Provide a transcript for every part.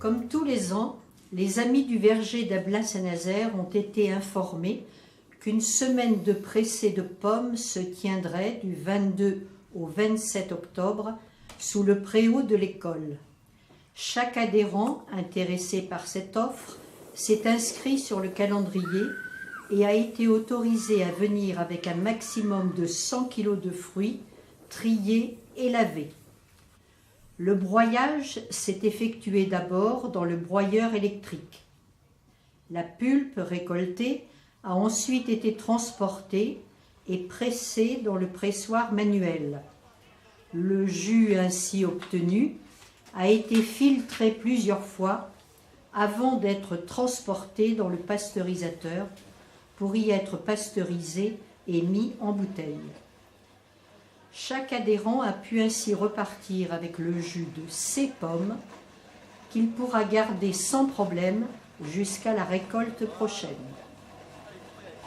Comme tous les ans, les amis du verger d'Ablain-Saint-Nazaire ont été informés qu'une semaine de pressé de pommes se tiendrait du 22 au 27 octobre sous le préau de l'école. Chaque adhérent intéressé par cette offre s'est inscrit sur le calendrier et a été autorisé à venir avec un maximum de 100 kg de fruits triés et lavés. Le broyage s'est effectué d'abord dans le broyeur électrique. La pulpe récoltée a ensuite été transportée et pressée dans le pressoir manuel. Le jus ainsi obtenu a été filtré plusieurs fois avant d'être transporté dans le pasteurisateur pour y être pasteurisé et mis en bouteille. Chaque adhérent a pu ainsi repartir avec le jus de ses pommes qu'il pourra garder sans problème jusqu'à la récolte prochaine.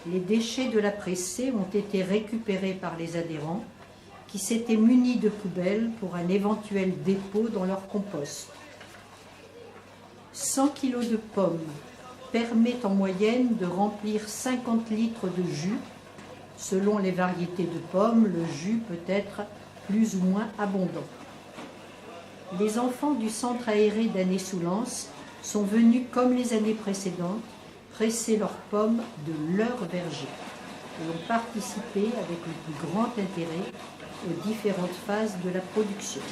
Les déchets de la pressée ont été récupérés par les adhérents qui s'étaient munis de poubelles pour un éventuel dépôt dans leur compost. 100 kg de pommes permet en moyenne de remplir 50 litres de jus. Selon les variétés de pommes, le jus peut être plus ou moins abondant. Les enfants du centre aéré d'Année-sous-Lens sont venus, comme les années précédentes, presser leurs pommes de leur verger et ont participé avec le plus grand intérêt aux différentes phases de la production.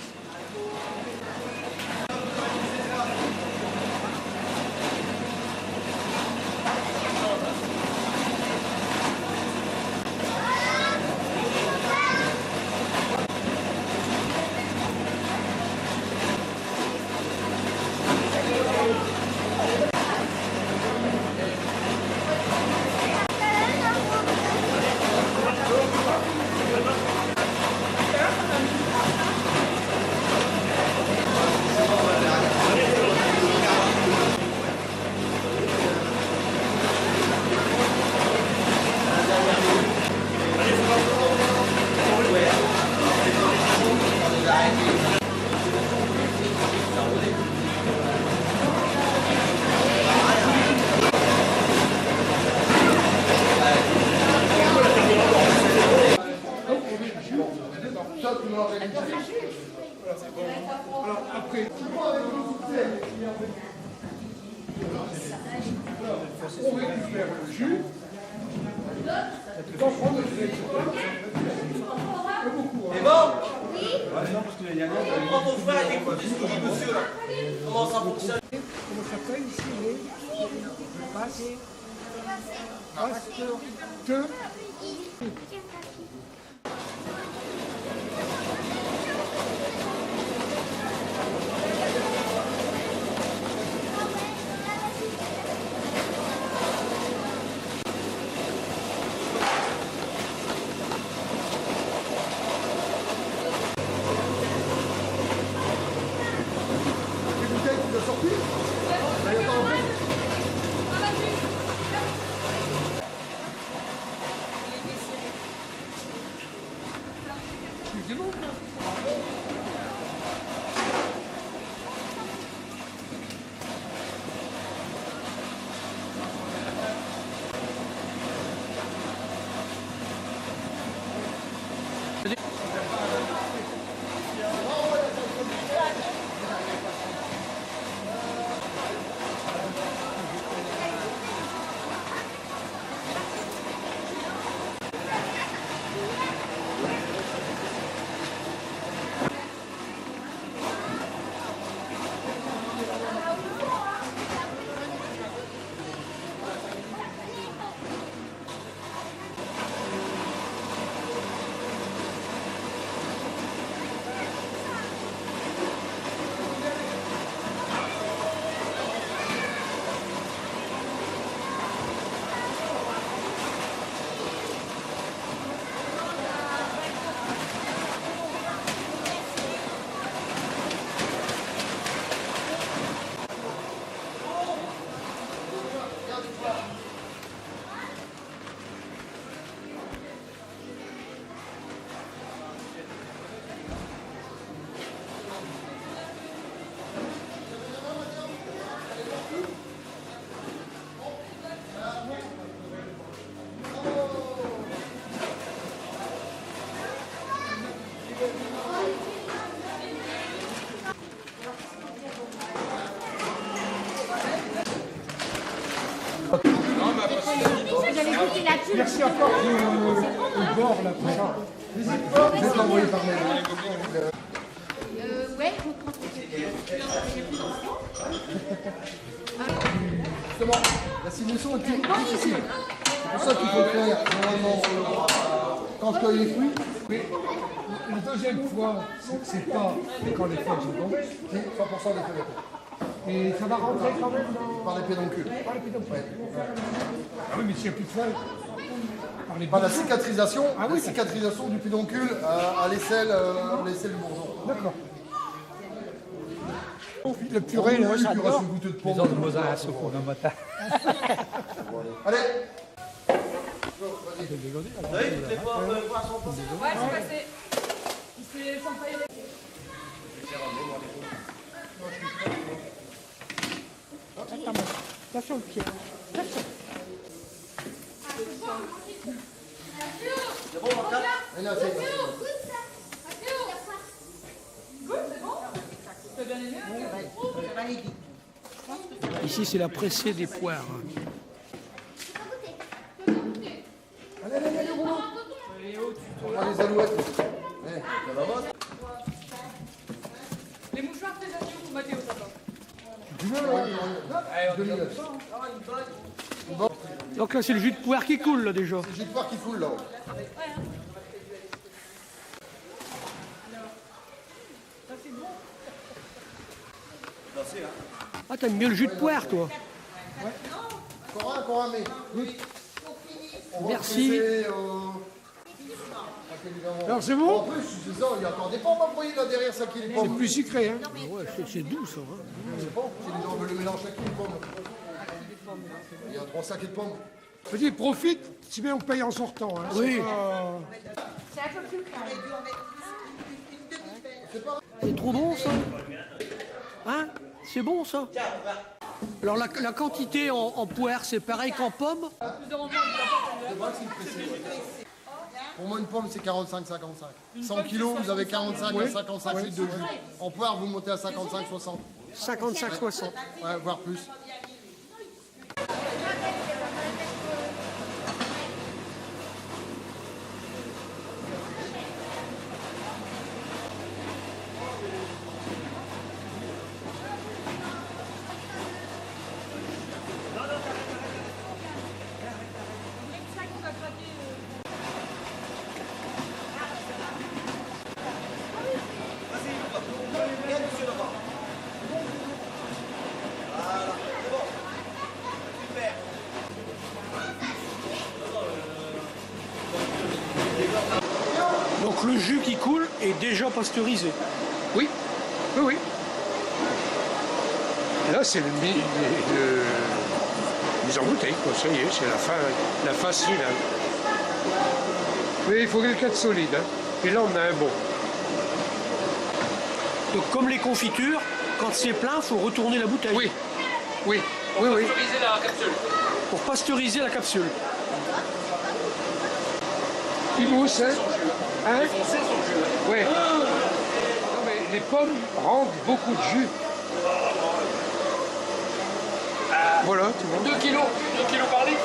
Alors après, on récupère le jus. On prend le jus. C'est bon? Oui. On prend ton frère et écoute ce que dit monsieur là. Comment ça fonctionne? Comment ça s'appelle ici? Le Merci encore pour le bord là, tout ça. N'hésite pas, je vais t'envoyer par mail. Ouais, Justement, la simulation est plus difficile. C'est pour ça qu'il faut faire normalement quand je cueille les fruits. Mais la deuxième fois, c'est pas quand les feuilles sont tombées. C'est 100% des feuilles de peau. Et ça va rentrer quand même dans... Par les pédoncules. Par les pédoncules. Ah oui, mais s'il n'y a plus de feuilles. Par les Par la bourgeons. cicatrisation, Ah oui, la cicatrisation du pédoncule à l'aisselle du bourgeon. D'accord. Le purée, là, Il reste j'adore. une goutte de pomme. Allez. ouais, c'est passé. Il s'est s'empailler. Attention le pied. Et là, c'est Ici, c'est la pressée des poires. allez, au boulot. On prend les alouettes. Les mouchoirs très agiles pour Mathéo, ça va. Tu veux, là 2000. Donc là, c'est le jus de poire qui coule, là, déjà. C'est le jus de poire qui coule, là. Ah, t'aimes mieux le jus de poire, toi. Encore un, mais. Oui. On va Merci. presser, Alors, c'est En bon? plus, c'est ça, il y a encore des pommes à broyer là derrière, ça qui est les C'est pommes. plus sucré, hein? Ouais, c'est doux, ça. Hein. C'est bon, c'est les gens veulent le mélange à qui les pommes. Il y a 3 sacs de pommes. Vas-y, profite, si bien on paye en sortant. Hein. Oui. C'est trop bon, ça? Hein? C'est bon, ça? Alors, la quantité en poire, c'est pareil qu'en pomme? C'est vrai que c'est une pressée. Ouais. Pour moi, une pomme, c'est 45-55. 100 kilos, vous avez 45 à 55 litres de jus. En poire, vous montez à 55-60. 55-60. Ouais, voire plus. Donc le jus qui coule est déjà pasteurisé. Oui, oui, oui. Là, c'est le mise en bouteille, quoi. Ça y est, c'est la phase finale. Oui, il faut quelqu'un de solide. Hein. Et là, on a un bon. Donc, comme les confitures, quand c'est plein, il faut retourner la bouteille. Oui, oui, oui, oui. Pour pasteuriser la capsule. Pour pasteuriser la capsule. Il mousse, hein? Hein? Ouais. Non, mais les pommes rendent beaucoup de jus. Voilà, tu vois. 2 kilos par litre,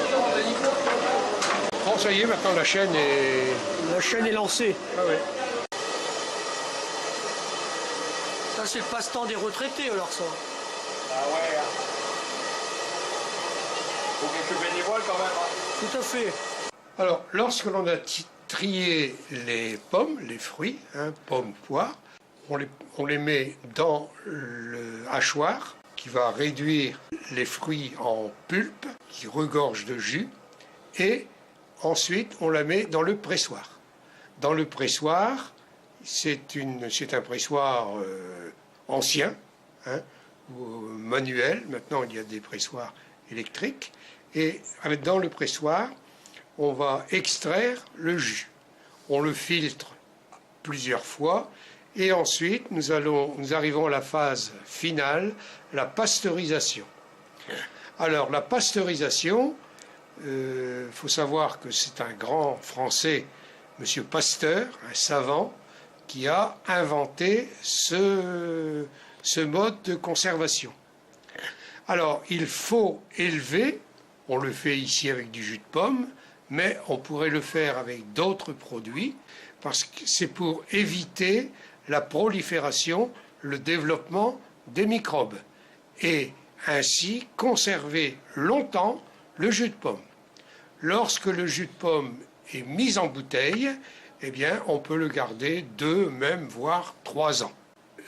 bon, ça y est, maintenant la chaîne est... La chaîne est lancée. Ah ouais. Ça, c'est le passe-temps des retraités, alors, ça. Ah ouais. Faut quelques bénévoles quand même. Hein. Tout à fait. Alors, lorsque l'on a trié les pommes, les fruits, hein, pommes, poires, on les met dans le hachoir qui va réduire les fruits en pulpe, qui regorge de jus, et ensuite on la met dans le pressoir. Dans le pressoir, c'est un pressoir ancien, hein, manuel. Maintenant il y a des pressoirs électriques, et dans le pressoir, on va extraire le jus. On le filtre plusieurs fois et ensuite nous arrivons à la phase finale, la pasteurisation. Alors la pasteurisation, faut savoir que c'est un grand Français, Monsieur Pasteur, un savant, qui a inventé ce mode de conservation. Alors il faut élever On le fait ici avec du jus de pomme, mais on pourrait le faire avec d'autres produits, parce que c'est pour éviter la prolifération, le développement des microbes, et ainsi conserver longtemps le jus de pomme. Lorsque le jus de pomme est mis en bouteille, eh bien, on peut le garder 2, même voire 3 ans.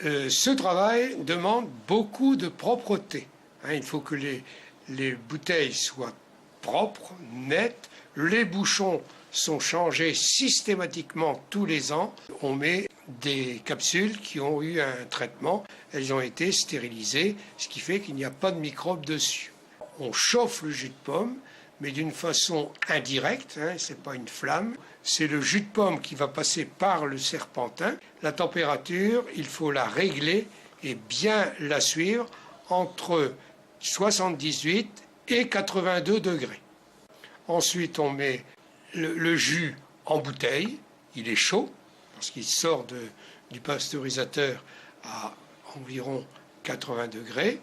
Ce travail demande beaucoup de propreté. Il faut que les bouteilles soient propres, nettes. Les bouchons sont changés systématiquement tous les ans. On met des capsules qui ont eu un traitement. Elles ont été stérilisées, ce qui fait qu'il n'y a pas de microbes dessus. On chauffe le jus de pomme, mais d'une façon indirecte, ce n'est pas une flamme. C'est le jus de pomme qui va passer par le serpentin. La température, il faut la régler et bien la suivre entre 78 et 82 degrés. Ensuite, on met le jus en bouteille. Il est chaud parce qu'il sort du pasteurisateur à environ 80 degrés.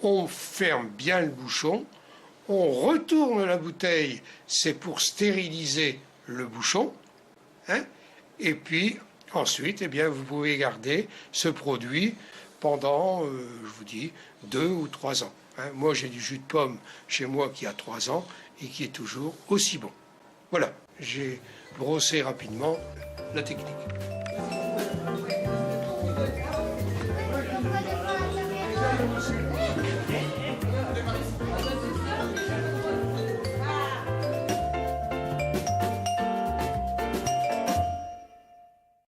On ferme bien le bouchon. On retourne la bouteille, c'est pour stériliser le bouchon. Et puis ensuite, eh bien, vous pouvez garder ce produit pendant, je vous dis, 2 ou 3 ans. Moi, j'ai du jus de pomme chez moi qui a 3 ans et qui est toujours aussi bon. Voilà, j'ai brossé rapidement la technique. Thank you.